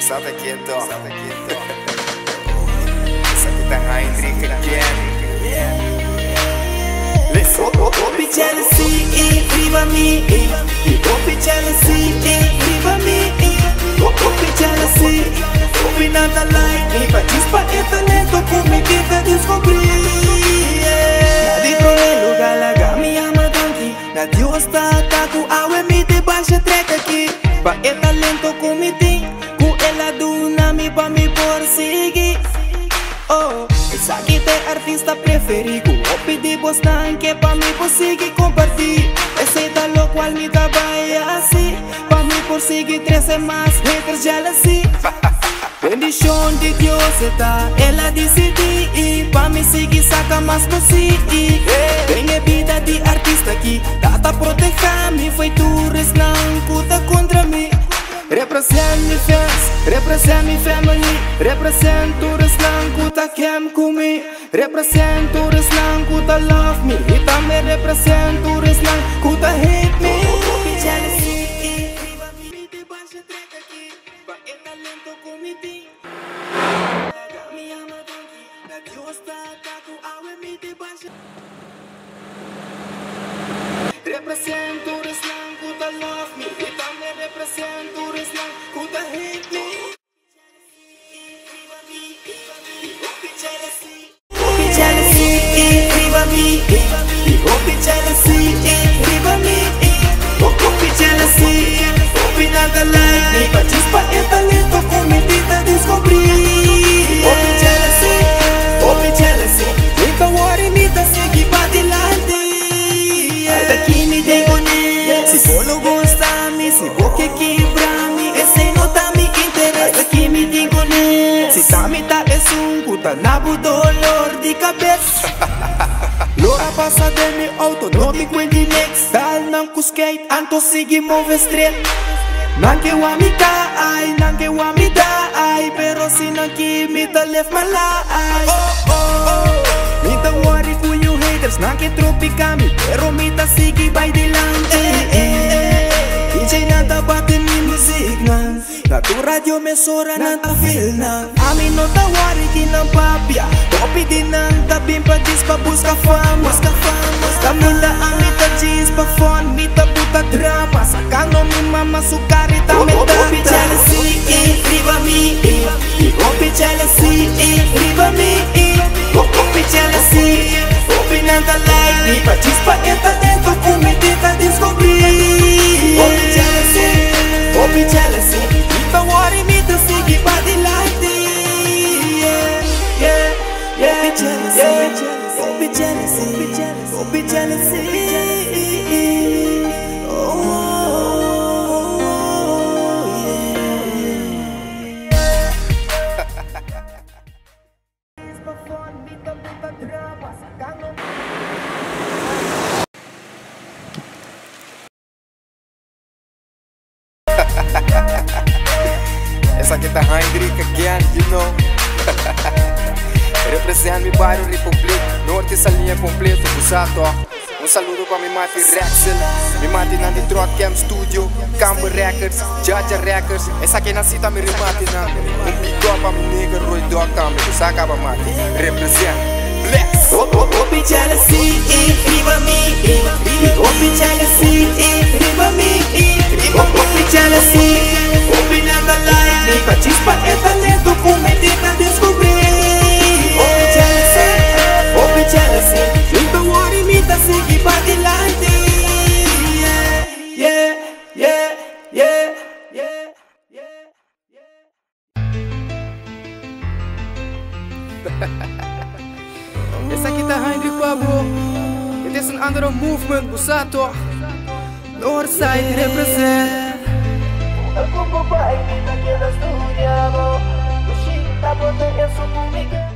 Sabe quieto. Essa aqui tá Hendrik again. Let's go. Be jealousy, riba me. Be jealousy, riba me. Be jealousy, be nada like me. Participar é talento, comida descobrir. Nadi pro lugar laga me ama tanque. Nadi osta taco awe me de baixa treca aqui. Pa é talento comida, com ela do nome pa me perseguir. Oh, essa aqui é artista preferido. Eu pedi bastante que pra me conseguir compartilhar. Esse é lo qual me trabalha assim. Pra me conseguir 13 mais haters jealousy. Bendição de Deus está, ela decidir. Pra me seguir saca mais conseguir. Tem a vida de artista aqui. Tá proteger me feituras não cuta contra mim. Represent me fans, represent me family. Represent todos lang kuta kem kumi. Represent todos lang kuta love me. E também represent todos lang kuta hate me. Be jealousy, riba me de baixa treca aqui. Pa é talento comiti. Me ama tanque, na Deus tá taco awe me de baixa. Represent todos lang kuta love me. E também represent todos lang kuta hate me. Be jealousy, riba me. Be jealousy, riba me. Be jealousy, be nada like me. Participar é talento, comida descobrir. Be jealousy, nunca worry me tá seguir pra delante. Daqui me tem conhece. Se for não gostar me, se for que quebrar me, esse não tá me interessa. Daqui me tem conhece. Se tá me tá escuta, nabo dolor de cabeça. Lora passa de mi auto, no me cuente next. Dal nang ku skate, anto sige move straight. Nanke wa mi ai, nanke wa mi ai. Pero si nanki mi ta left my life. Mi ta worry ku you haters, nanke tropi kami. Pero mi ta sige by delante. DJ nada bate mi music nan. Na tu radio me sora nan ta feel nan. Ami no ta worry ki nan papia. Topi din nan ta bimpa dis pa busca fama. Kamila ami ta jeans pa fun. Mi ta puta drama. Sakano mi mama sukari ta me ta. Be jealousy, riba me. Be jealousy, riba me. Be jealousy, be nada like me. Participar é talento, comida descobrir. Be jealousy, nunca worry me to seguir pra delante. Be jealousy, be jealousy, be jealousy. Essa aqui tá Hendrik again, you know. Represent mi bairro Republic, norte essa linha completa, Busato. Saludo pra mi mati Rexel, mi mati na Detroit Camp Studio, Camber Records, Jaja Records. Essa aqui nascita mi rimati na big up pra mi nigga Roy Dog também, Busaka pra mati. Represent, bless. Be jealousy, riba me. Be jealousy, riba me. Be jealousy, be nada like me. Participar é talento, comida descobrir. Be jealousy, nunca worry me tá seguir pra delante. Essa aqui tá Hendrik Pablo. It is an under movement, Busato. Northside represent. Como vai, vida que nós estudiamos. O Chico tá botando isso comigo.